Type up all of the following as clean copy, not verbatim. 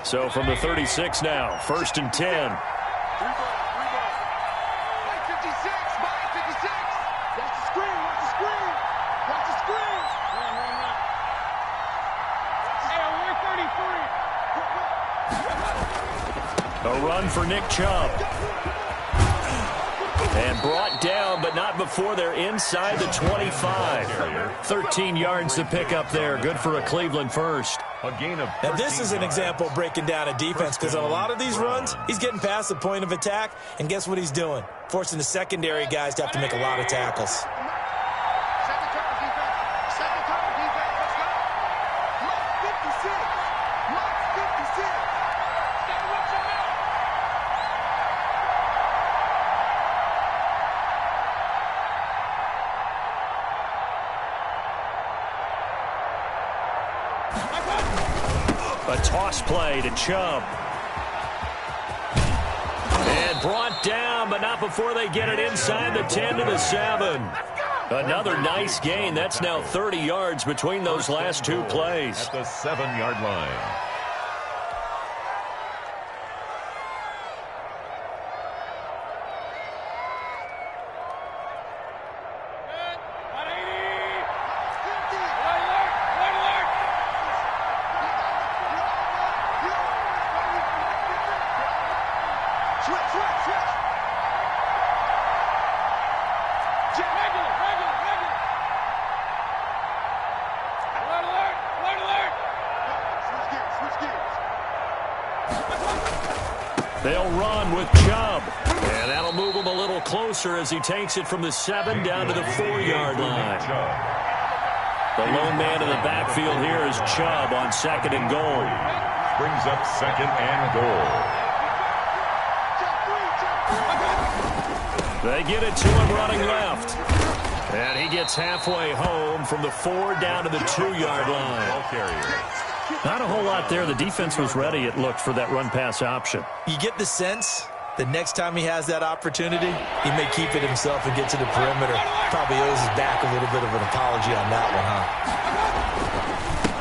So from the 36 now, 1st and 10. A run for Nick Chubb. And brought down, but not before they're inside the 25. 13 yards to pick up there. Good for a Cleveland first. Now, this is an example of breaking down a defense, because on a lot of these runs, he's getting past the point of attack, and guess what he's doing? Forcing the secondary guys to have to make a lot of tackles. A toss play to Chubb. And brought down, but not before they get it inside the 10 to the 7. Another nice gain. That's now 30 yards between those last two plays. At the 7-yard line. They'll run with Chubb. And that'll move him a little closer as he takes it from the 7 down to the 4-yard line. The lone man in the backfield here is Chubb on 2nd and goal. Brings up 2nd and goal. They get it to him running left. And he gets halfway home from the 4 down to the 2-yard line. Not a whole lot there. The defense was ready, it looked, for that run-pass option. You get the sense that next time he has that opportunity, he may keep it himself and get to the perimeter. Probably owes his back a little bit of an apology on that one, huh?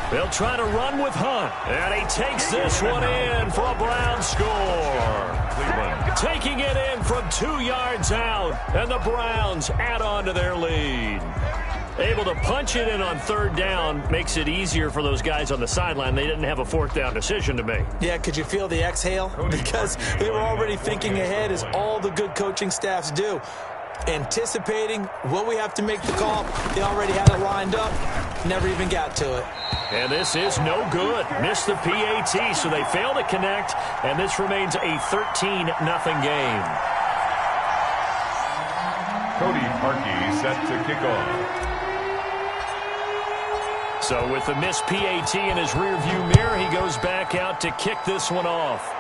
They'll try to run with Hunt. And he takes this one in for a Brown score. Taking it in from 2 yards out. And the Browns add on to their lead. Able to punch it in on 3rd down makes it easier for those guys on the sideline. They didn't have a 4th down decision to make. Yeah, could you feel the exhale? Because they were already thinking ahead, as all the good coaching staffs do. Anticipating what we have to make the call. They already had it lined up. Never even got to it. And this is no good. Missed the PAT, so they fail to connect. And this remains a 13-0 game. Cody Parkey set to kick off. So with the missed PAT in his rearview mirror, he goes back out to kick this one off.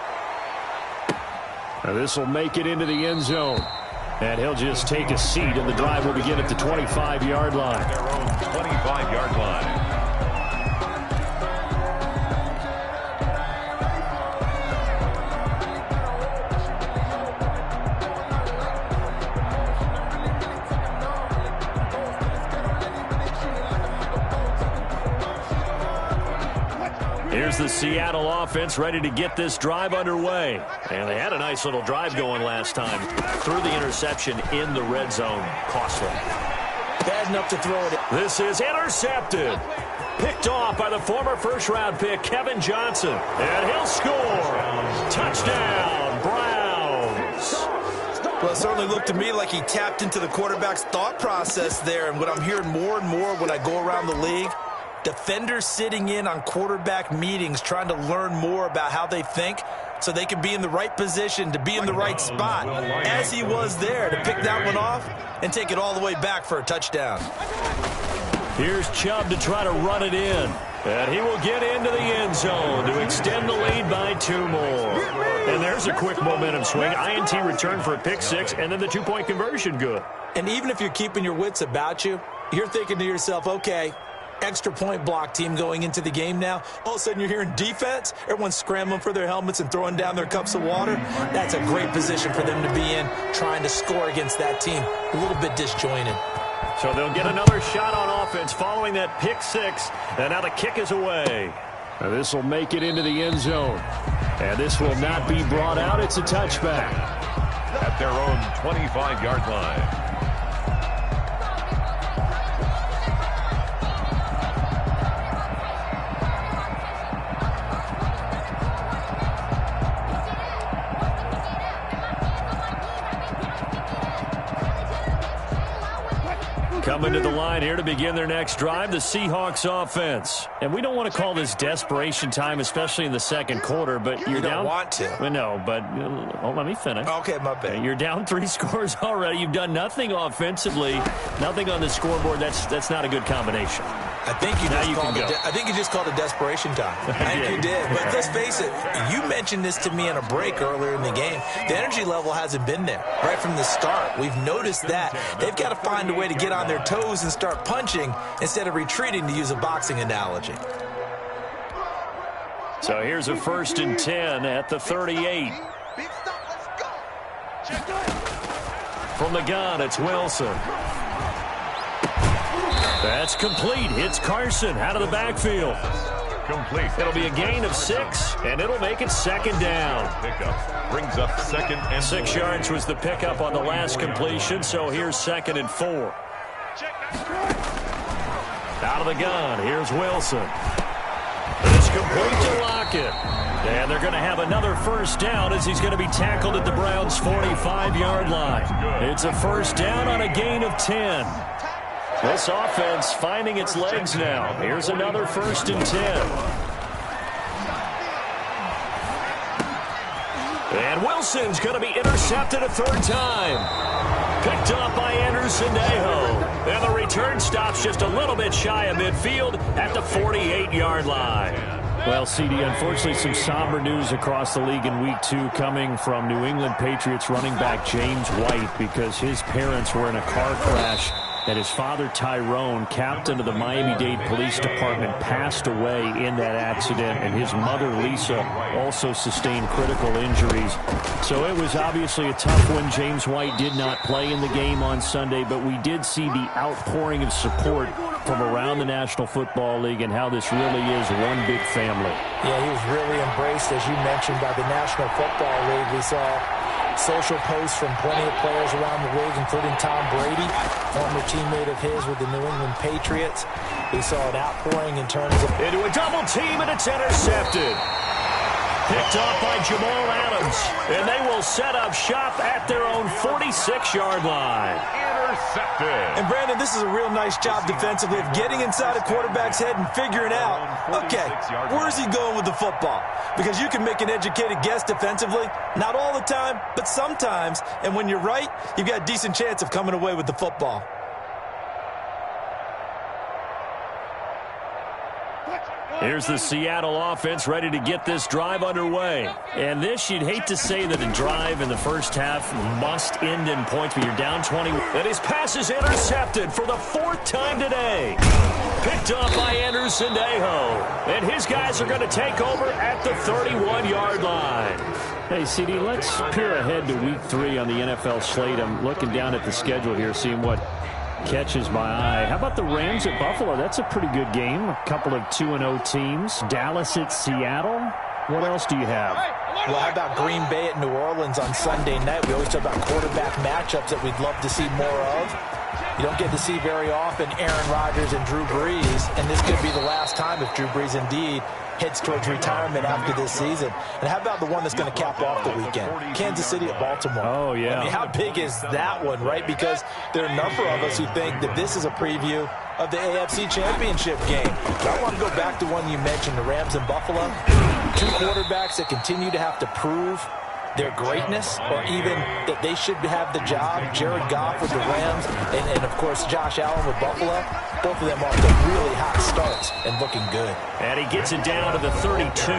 This will make it into the end zone. And he'll just take a seat, and the drive will begin at the 25-yard line. Their own 25-yard line. Here's the Seattle offense ready to get this drive underway. And they had a nice little drive going last time. Threw the interception in the red zone. Costly. Bad enough to throw it. This is intercepted. Picked off by the former first-round pick, Kevin Johnson. And he'll score. Touchdown, Browns. Well, it certainly looked to me like he tapped into the quarterback's thought process there. And what I'm hearing more and more when I go around the league, defenders sitting in on quarterback meetings trying to learn more about how they think so they can be in the right position to be in the right spot, as he was there to pick that one off and take it all the way back for a touchdown. Here's Chubb to try to run it in. And he will get into the end zone to extend the lead by 2 more. And there's a quick momentum swing. INT return for a pick 6, and then the 2-point conversion good. And even if you're keeping your wits about you, you're thinking to yourself, okay, extra point block team going into the game now. All of a sudden you're hearing defense. Everyone's scrambling for their helmets and throwing down their cups of water. That's a great position for them to be in, trying to score against that team. A little bit disjointed. So they'll get another shot on offense following that pick 6. And now the kick is away. And this will make it into the end zone. And this will not be brought out. It's a touchback. At their own 25-yard line. Coming to the line here to begin their next drive, the Seahawks offense. And we don't want to call this desperation time, especially in the second quarter, but you're down. You don't want to. Well, no, but let me finish. Okay, my bad. You're down 3 scores already. You've done nothing offensively, nothing on the scoreboard. That's not a good combination. I think you just called it desperation time. I think you did. But let's face it, you mentioned this to me in a break earlier in the game. The energy level hasn't been there right from the start. We've noticed that. They've got to find a way to get on their toes and start punching instead of retreating, to use a boxing analogy. So here's a 1st and 10 at the 38. From the gun, it's Wilson. That's complete. Hits Carson out of the backfield. Complete. It'll be a gain of 6, and it'll make it 2nd down. Pickup brings up 2nd and 6 yards was the pickup on the last completion, so here's 2nd and 4. Out of the gun, here's Wilson. It's complete to Lockett. And they're going to have another 1st down as he's going to be tackled at the Browns' 45-yard line. It's a 1st down on a gain of 10. This offense finding its legs now. Here's another 1st and 10. And Wilson's going to be intercepted a 3rd time. Picked up by Anderson-Dejo. And the return stops just a little bit shy of midfield at the 48-yard line. Well, CD, unfortunately, some somber news across the league in Week 2 coming from New England Patriots running back James White, because his parents were in a car crash and his father, Tyrone, captain of the Miami-Dade Police Department, passed away in that accident, and his mother, Lisa, also sustained critical injuries. So it was obviously a tough one. James White did not play in the game on Sunday, but we did see the outpouring of support from around the National Football League and how this really is one big family. Yeah, he was really embraced, as you mentioned, by the National Football League. We saw social posts from plenty of players around the league, including Tom Brady, former teammate of his with the New England Patriots. We saw an outpouring in terms of... Into a double team, and it's intercepted. Picked off by Jamal Adams, and they will set up shop at their own 46-yard line. Intercepted. And Brandon, this is a real nice job defensively of getting inside a quarterback's head and figuring out, okay, where's he going with the football? Because you can make an educated guess defensively, not all the time, but sometimes. And when you're right, you've got a decent chance of coming away with the football. Here's the Seattle offense ready to get this drive underway. And this, you'd hate to say that a drive in the first half must end in points, but you're down 20. And his pass is intercepted for the 4th time today. Picked up by Anderson-Dejo. And his guys are going to take over at the 31-yard line. Hey, CD, let's peer ahead to Week 3 on the NFL slate. I'm looking down at the schedule here, seeing what catches my eye. How about the Rams at Buffalo? That's a pretty good game. A couple of 2-0 teams. Dallas at Seattle. What else do you have? Well, how about Green Bay at New Orleans on Sunday night? We always talk about quarterback matchups that we'd love to see more of. You don't get to see very often Aaron Rodgers and Drew Brees, and this could be the last time if Drew Brees indeed heads towards retirement after this season. And how about the one that's going to cap off the weekend? Kansas City at Baltimore. Oh, yeah. I mean, how big is that one, right? Because there are a number of us who think that this is a preview of the AFC Championship game. So I want to go back to one you mentioned, the Rams and Buffalo. 2 quarterbacks that continue to have to prove their greatness, or even that they should have the job. Jared Goff with the Rams, and of course Josh Allen with Buffalo. Both of them off to really hot starts and looking good. And he gets it down to the 32.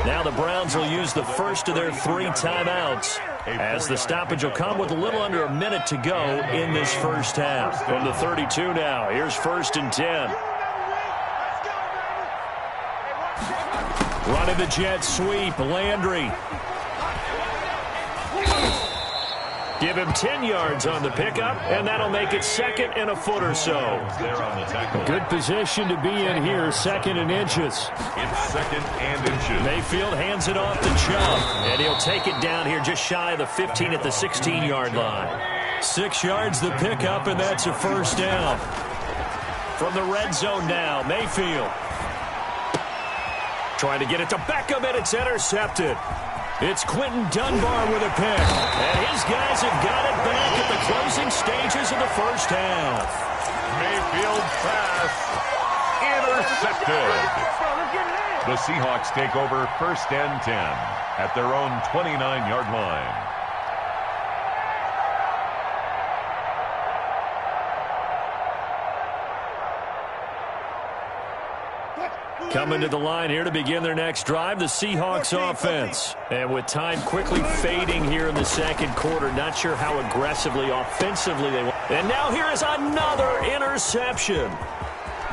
Now the Browns will use the first of their 3 timeouts, as the stoppage will come with a little under a minute to go in this first half. From the 32 now, here's 1st and 10. Running the jet sweep, Landry. Give him 10 yards on the pickup, and that'll make it second and a foot or so. Good position to be in here, second and inches. It's second and inches. Mayfield hands it off to Chubb, and he'll take it down here just shy of the 15 at the 16-yard line. 6 yards the pickup, and that's a first down. From the red zone now, Mayfield. Trying to get it to Beckham, and it's intercepted. It's Quentin Dunbar with a pick. And his guys have got it back at the closing stages of the first half. Mayfield pass intercepted. The Seahawks take over first and 10 at their own 29-yard line. Coming to the line here to begin their next drive, the Seahawks offense. And with time quickly fading here in the second quarter, not sure how aggressively, offensively they want. And now here is another interception.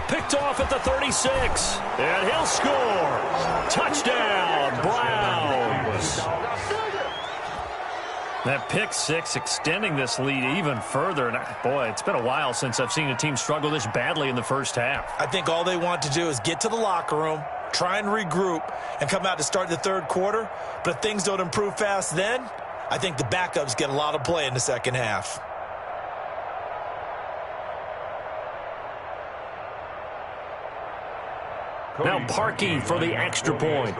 Picked off at the 36. And he'll score. Touchdown, Browns. That pick six extending this lead even further. And boy, it's been a while since I've seen a team struggle this badly in the first half. I think all they want to do is get to the locker room, try and regroup, and come out to start the third quarter. But if things don't improve fast then, I think the backups get a lot of play in the second half. Now Parkey for the extra point.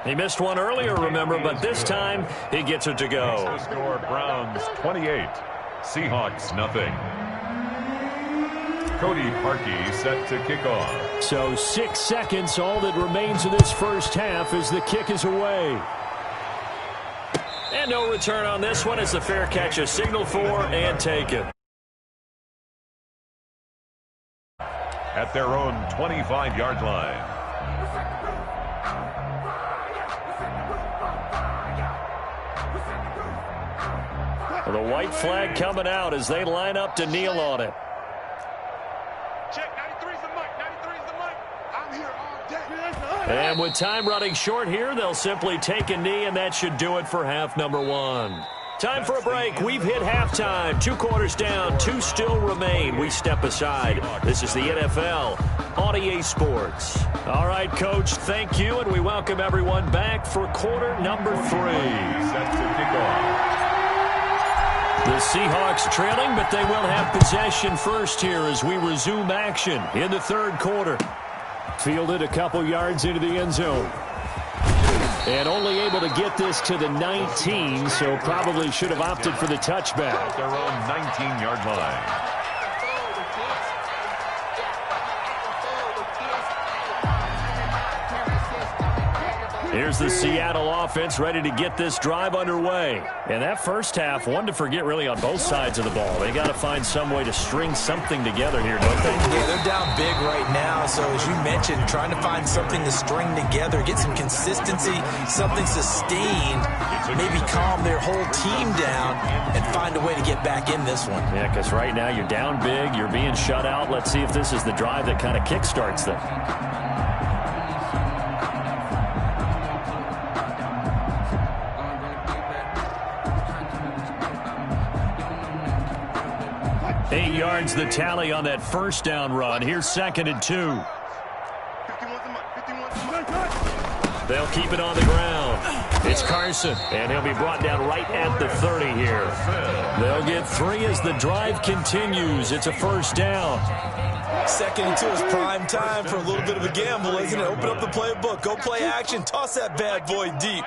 He missed one earlier, remember, but this time he gets it to go. The score, Browns 28, Seahawks nothing. Cody Parkey set to kick off. So 6 seconds, all that remains of this first half as the kick is away. And no return on this one as the fair catch is signaled for and taken. At their own 25-yard line. The white flag coming out as they line up to kneel on it. Check, 93's the mic, 93's the mic. I'm here all day. And with time running short here, they'll simply take a knee, and that should do it for half number one. Time for a break. We've hit halftime. 2 quarters down, 2 still remain. We step aside. This is the NFL on EA Sports. All right, Coach, thank you, and we welcome everyone back for quarter number 3. Set to kick off. The Seahawks trailing, but they will have possession first here as we resume action in the third quarter. Fielded a couple yards into the end zone. And only able to get this to the 19, so probably should have opted for the touchback. At their own 19-yard line. Here's the Seattle offense ready to get this drive underway. And that first half, one to forget really on both sides of the ball. They got to find some way to string something together here, don't they? Yeah, they're down big right now. So as you mentioned, trying to find something to string together, get some consistency, something sustained, maybe calm their whole team down and find a way to get back in this one. Yeah, because right now you're down big, you're being shut out. Let's see if this is the drive that kind of kickstarts them. Eight yards the tally on that first down run. Here's second and 2. They'll keep it on the ground. It's Carson, and he'll be brought down right at the 30 here. They'll get 3 as the drive continues. It's a first down. Second and 2 is prime time for a little bit of a gamble, isn't it? Open up the playbook, go play action, toss that bad boy deep.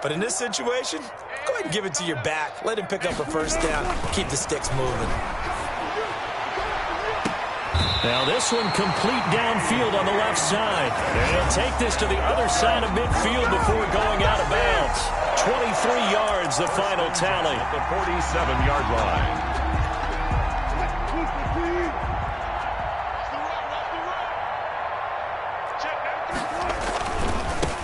But in this situation, go ahead and give it to your back. Let him pick up a first down. Keep the sticks moving. Now this one complete downfield on the left side. And he'll take this to the other side of midfield before going out of bounds. 23 yards, the final tally. At the 47-yard line.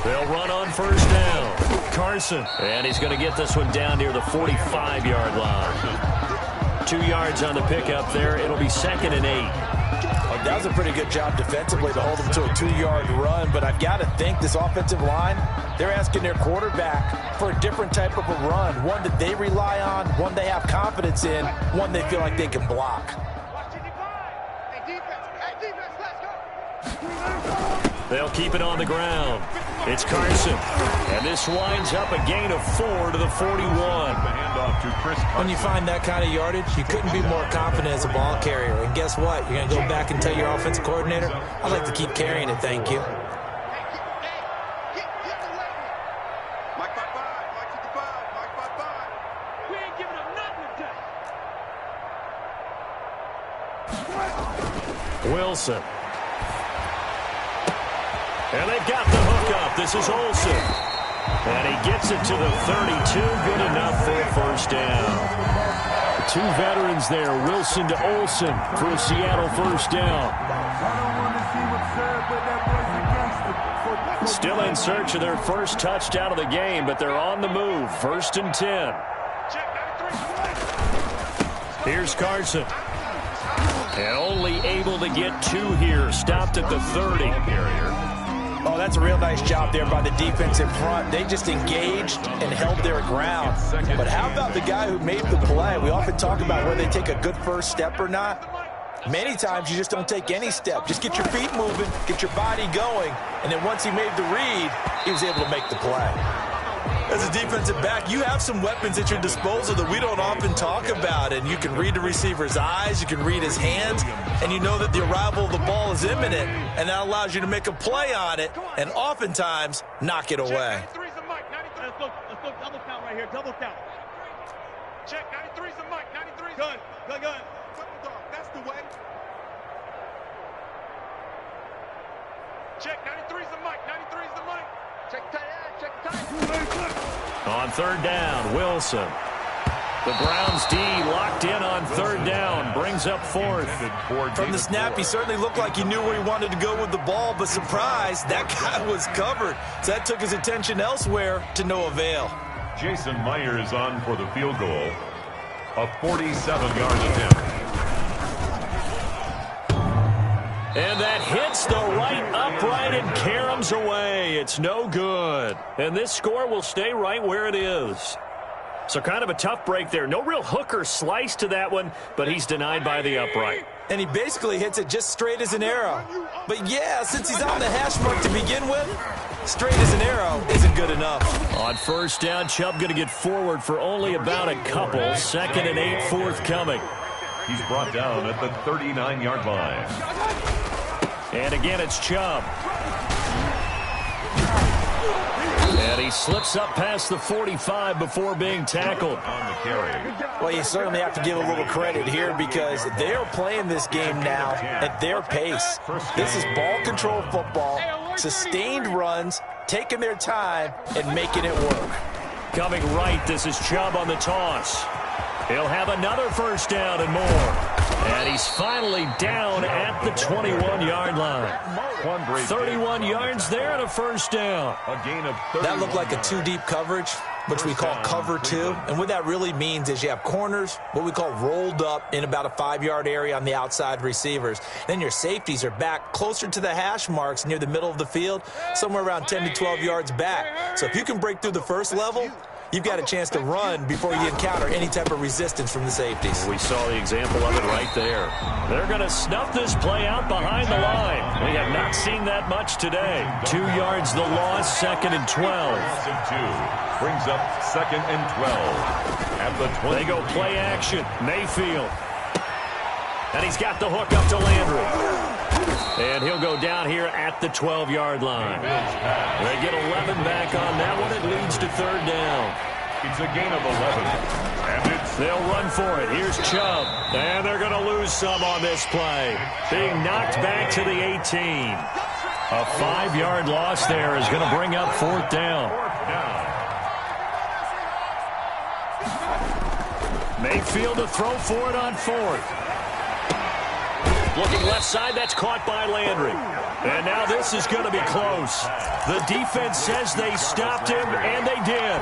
They'll run on first down. Carson. And he's going to get this one down near the 45-yard line. 2 yards on the pickup there. It'll be second and 8. That was a pretty good job defensively to hold them to a 2-yard run, but I've got to think this offensive line, they're asking their quarterback for a different type of a run, one that they rely on, one they have confidence in, one they feel like they can block. They'll keep it on the ground. It's Carson. And this winds up a gain of 4 to the 41. When you find that kind of yardage, you couldn't be more confident as a ball carrier. And guess what? You're going to go back and tell your offensive coordinator, I'd like to keep carrying it, thank you. Wilson. And they've got the hook up. This is Olsen. And he gets it to the 32. Good enough for a first down. 2 veterans there, Wilson to Olsen for a Seattle first down. Still in search of their first touchdown of the game, but they're on the move. 1st and 10. Here's Carson. And only able to get 2 here. Stopped at the 30. Oh, that's a real nice job there by the defense in front. They just engaged and held their ground. But how about the guy who made the play? We often talk about whether they take a good first step or not. Many times you just don't take any step. Just get your feet moving, get your body going, and then once he made the read, he was able to make the play. As a defensive back, you have some weapons at your disposal that we don't often talk about. And you can read the receiver's eyes, you can read his hands, and you know that the arrival of the ball is imminent. And that allows you to make a play on it and oftentimes knock it away. Let's go double count right here, double count. Check, 93's the mic, 93's good. That's the way. Check, 93's the mic, 93's the mic. Check tight end, check tight. On 3rd down, Wilson. The Browns D locked in on 3rd down. Brings up 4th. From the snap, he certainly looked like he knew where he wanted to go with the ball, but surprise, that guy was covered. So that took his attention elsewhere to no avail. Jason Myers on for the field goal. A 47-yard attempt. And that hits the right upright and caroms away. It's no good. And this score will stay right where it is. So kind of a tough break there. No real hook or slice to that one, but he's denied by the upright. And he basically hits it just straight as an arrow. But yeah, since he's on the hash mark to begin with, straight as an arrow isn't good enough. On 1st down, Chubb going to get forward for only about a couple. 2nd and 8 forthcoming. He's brought down at the 39-yard line. And again, it's Chubb. And he slips up past the 45 before being tackled. On the carry. Well, you certainly have to give a little credit here because they are playing this game now at their pace. This is ball control football, sustained runs, taking their time, and making it work. Coming right, this is Chubb on the toss. He'll have another first down and more. And he's finally down at the 21-yard line. 31 yards there and a first down. A gain of 30. That looked like a 2-deep coverage, which we call cover 2. And what that really means is you have corners, what we call rolled up in about a 5-yard area on the outside receivers. Then your safeties are back closer to the hash marks near the middle of the field, somewhere around 10 to 12 yards back. So if you can break through the first level, you've got a chance to run before you encounter any type of resistance from the safeties. We saw the example of it right there. They're going to snuff this play out behind the line. We have not seen that much today. 2 yards the loss, 2nd and 12. Brings up 2nd and 12. At the 20. They go play action. Mayfield. And he's got the hook up to Landry. And he'll go down here at the 12-yard line. They get 11 back on that one. It leads to 3rd down. It's a gain of 11. And they'll run for it. Here's Chubb. And they're going to lose some on this play. Being knocked back to the 18. A 5-yard loss there is going to bring up 4th down. Mayfield to throw for it on 4th. Looking left side, that's caught by Landry. And now this is going to be close. The defense says they stopped him, and they did.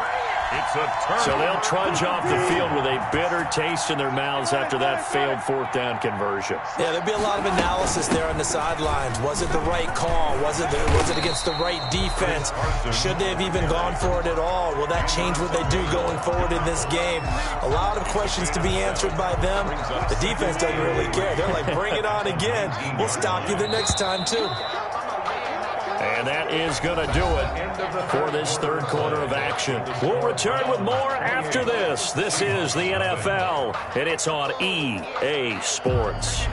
It's a turn. So they'll trudge off the field with a bitter taste in their mouths after that failed fourth down conversion. Yeah, there'd be a lot of analysis there on the sidelines. Was it the right call? Was it against the right defense? Should they have even gone for it at all? Will that change what they do going forward in this game? A lot of questions to be answered by them. The defense doesn't really care. They're like, bring it on again. We'll stop you the next time, too. And that is going to do it for this third quarter of action. We'll return with more after this. This is the NFL, and it's on EA Sports.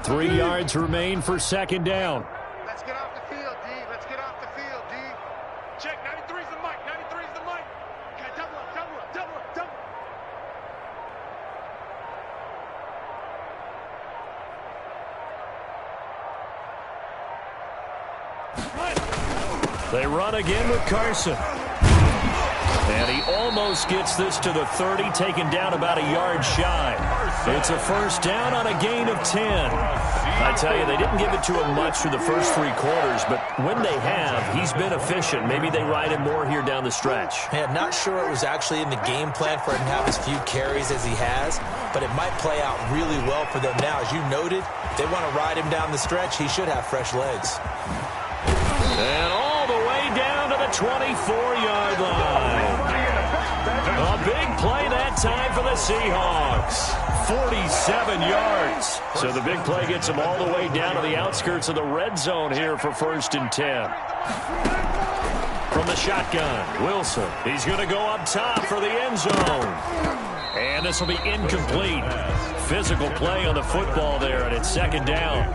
Three yards remain for second down. Let's get off the field, D. Let's get off the field, D. Check, 93's the mic. 93's the mic. Okay, double up, double up, double up, double up. They run again with Carson. And he almost gets this to the 30, taken down about a yard shy. It's a first down on a gain of 10. I tell you, they didn't give it to him much through the first three quarters, but when they have, he's been efficient. Maybe they ride him more here down the stretch. Yeah, I'm not sure it was actually in the game plan for him to have as few carries as he has, but it might play out really well for them now. As you noted, if they want to ride him down the stretch, he should have fresh legs. And all the way down to the 24-yard line. A big play that time for the Seahawks. 47 yards. So the big play gets them all the way down to the outskirts of the red zone here for 1st and 10. From the shotgun, Wilson. He's going to go up top for the end zone. And this will be incomplete. Physical play on the football there, and it's second down.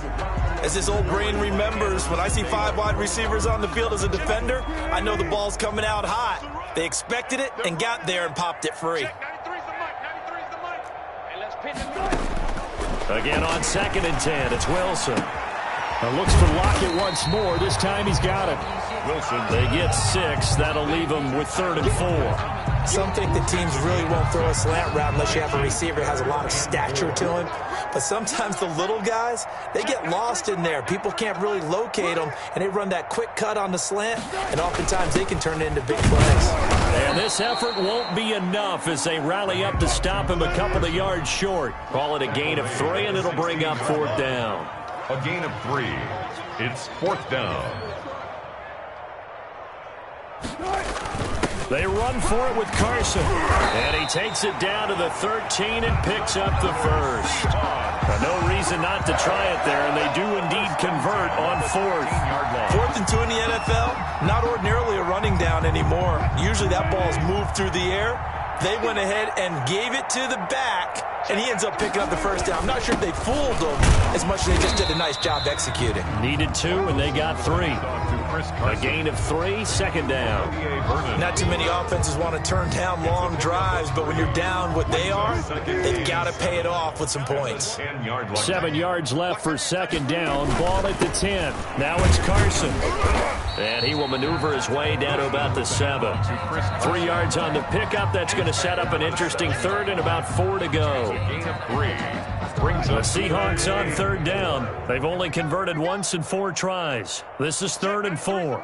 As this old brain remembers, when I see 5 wide receivers on the field as a defender, I know the ball's coming out hot. They expected it and got there and popped it free. Again on 2nd and 10, it's Wilson. Looks for Lockett once more. This time he's got it. Wilson. They get 6. That'll leave them with 3rd and 4. Some think the teams really won't throw a slant route unless you have a receiver that has a lot of stature to him. But sometimes the little guys, they get lost in there. People can't really locate them, and they run that quick cut on the slant, and oftentimes they can turn it into big plays. And this effort won't be enough as they rally up to stop him a couple of yards short. Call it a gain of 3, and it'll bring up 4th down. A gain of 3. It's 4th down. They run for it with Carson. And he takes it down to the 13 and picks up the first. No reason not to try it there, and they do indeed convert on 4th. 4th and 2 in the NFL, not ordinarily a running down anymore. Usually that ball's moved through the air. They went ahead and gave it to the back, and he ends up picking up the first down. I'm not sure if they fooled him as much as they just did a nice job executing. Needed 2, and they got 3. A gain of 3, second down. Not too many offenses want to turn down long drives, but when you're down what they are, they've got to pay it off with some points. 7 yards left for second down. Ball at the 10. Now it's Carson. And he will maneuver his way down to about the 7. 3 yards on the pickup. That's going to set up an interesting 3rd and about 4 to go. The Seahawks on 3rd down. They've only converted once in 4 tries. This is 3rd and 4.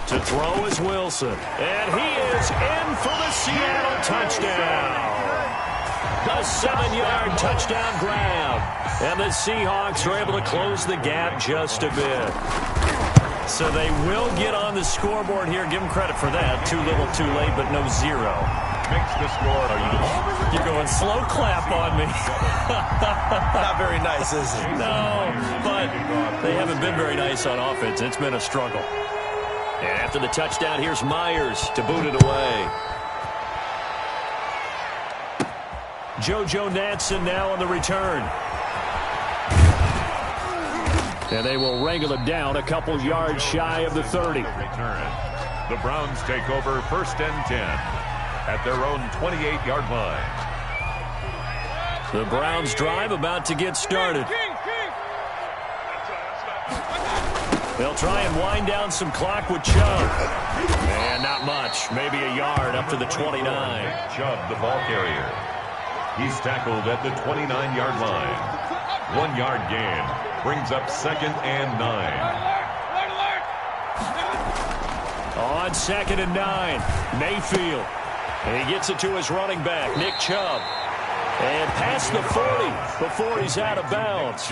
To throw is Wilson. And he is in for the Seattle touchdown. A 7-yard touchdown grab. And the Seahawks are able to close the gap just a bit. So they will get on the scoreboard here. Give them credit for that. Too little, too late, but no 0. Makes the score. You're going slow clap on me. Not very nice, is it? No, but they haven't been very nice on offense. It's been a struggle. And after the touchdown, here's Myers to boot it away. JoJo Natson now on the return. And they will wrangle him down a couple yards shy of the 30. The Browns take over 1st and 10. at their own 28-yard line. The Browns drive about to get started. They'll try and wind down some clock with Chubb. And not much, maybe a yard up to the 29. Chubb, the ball carrier. He's tackled at the 29-yard line. 1 yard gain brings up 2nd and 9. On 2nd and 9, Mayfield. And he gets it to his running back, Nick Chubb. And past the 40 before he's out of bounds.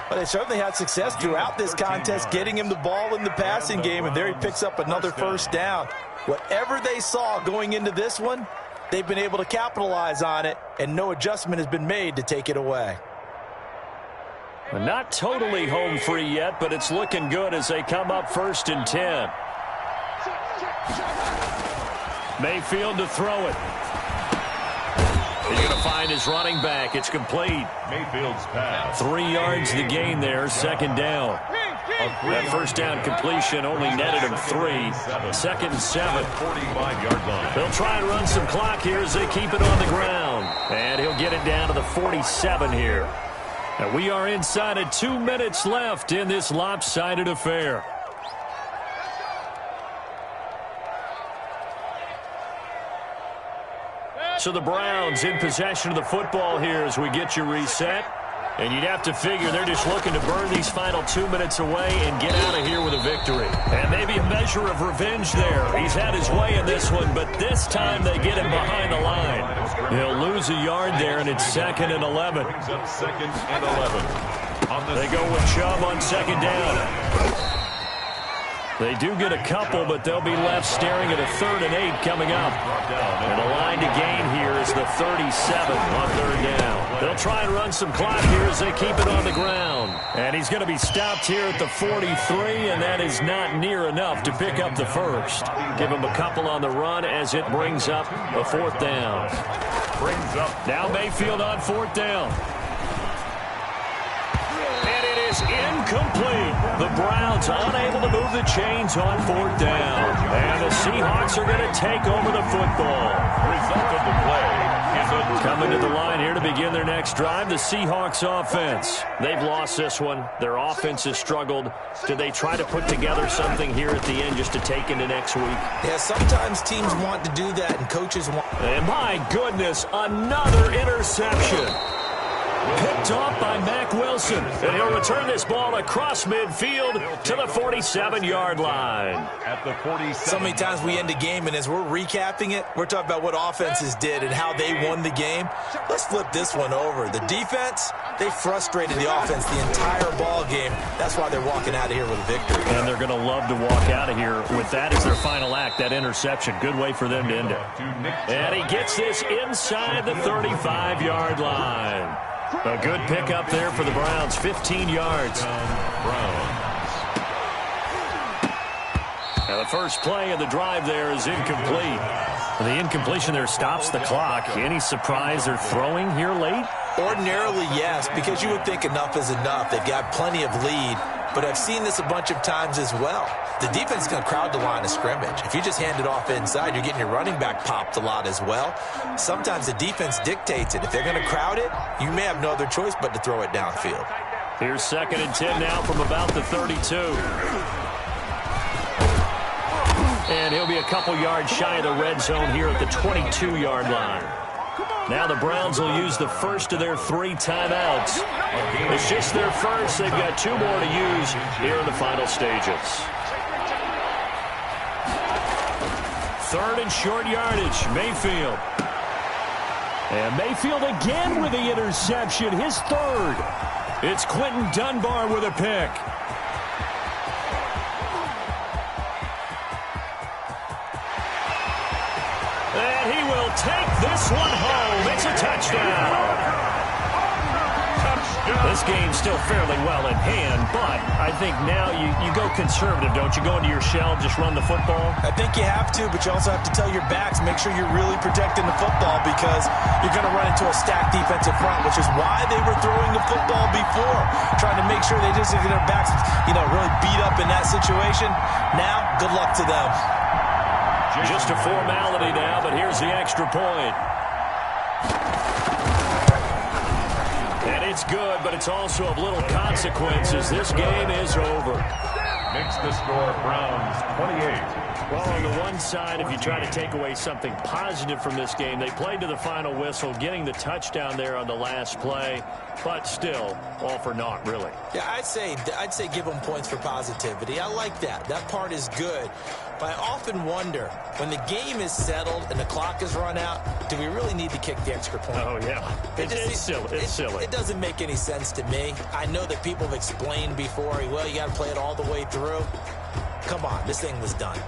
But they certainly had success throughout this contest getting him the ball in the passing game, and there he picks up another first down. Whatever they saw going into this one, they've been able to capitalize on it, and no adjustment has been made to take it away. Not totally home free yet, but it's looking good as they come up 1st and 10. Mayfield to throw it. He's going to find his running back. It's complete. Mayfield's pass. 3 yards the gain there, 2nd down. That first down completion only netted him 3. 2nd and 7. 45-yard line. They'll try and run some clock here as they keep it on the ground. And he'll get it down to the 47 here. And we are inside of 2 minutes left in this lopsided affair. So the Browns in possession of the football here as we get you reset. And you'd have to figure they're just looking to burn these final 2 minutes away and get out of here with a victory. And maybe a measure of revenge there. He's had his way in this one, but this time they get him behind the line. He'll lose a yard there, and it's 2nd and 11. Brings up 2nd and 11. They go with Chubb on 2nd down. They do get a couple, but they'll be left staring at a 3rd and 8 coming up. And the line to gain here is the 37 on 3rd down. They'll try and run some clock here as they keep it on the ground. And he's going to be stopped here at the 43, and that is not near enough to pick up the first. Give him a couple on the run as it brings up a 4th down. Now Mayfield on 4th down. Incomplete. The Browns unable to move the chains on 4th down. And the Seahawks are going to take over the football. Result of the play. Coming to the line here to begin their next drive, the Seahawks offense. They've lost this one. Their offense has struggled. Do they try to put together something here at the end just to take into next week? Yeah, sometimes teams want to do that and coaches want. And my goodness, another interception. Picked off by Mack Wilson, and he'll return this ball across midfield to the 47-yard line. At the 47. So many times we end a game, and as we're recapping it, we're talking about what offenses did and how they won the game. Let's flip this one over. The defense, they frustrated the offense the entire ball game. That's why they're walking out of here with a victory. And they're going to love to walk out of here with that as their final act, that interception. Good way for them to end it. And he gets this inside the 35-yard line. A good pickup there for the Browns, 15 yards. Now the first play of the drive there is incomplete. The incompletion there stops the clock. Any surprise they're throwing here late? Ordinarily, yes, because you would think enough is enough. They've got plenty of lead, but I've seen this a bunch of times as well. The defense is going to crowd the line of scrimmage. If you just hand it off inside, you're getting your running back popped a lot as well. Sometimes the defense dictates it. If they're going to crowd it, you may have no other choice but to throw it downfield. Here's 2nd and 10 now from about the 32. And he'll be a couple yards shy of the red zone here at the 22-yard line. Now the Browns will use the first of their 3 timeouts. It's just their first. They've got 2 more to use here in the final stages. 3rd and short yardage, Mayfield. And Mayfield again with the interception, his 3rd. It's Quentin Dunbar with a pick. And he will take this one home. It's a touchdown. This game's still fairly well in hand, but I think now you go conservative, don't you? Go into your shell, just run the football? I think you have to, but you also have to tell your backs, make sure you're really protecting the football because you're going to run into a stacked defensive front, which is why they were throwing the football before, trying to make sure they just get their backs, really beat up in that situation. Now, good luck to them. Just a formality now, but here's the extra point. And it's good, but it's also of little consequences. This game is over. Makes the score Browns 28. Well, on the one side, if you try to take away something positive from this game, they played to the final whistle, getting the touchdown there on the last play, but still, all for naught, really. Yeah, I'd say give them points for positivity. I like that. That part is good. But I often wonder, when the game is settled and the clock is run out, do we really need to kick the extra point? Oh, yeah. It's silly. It's silly. It doesn't make any sense to me. I know that people have explained before, well, you got to play it all the way through. Come on, this thing was done.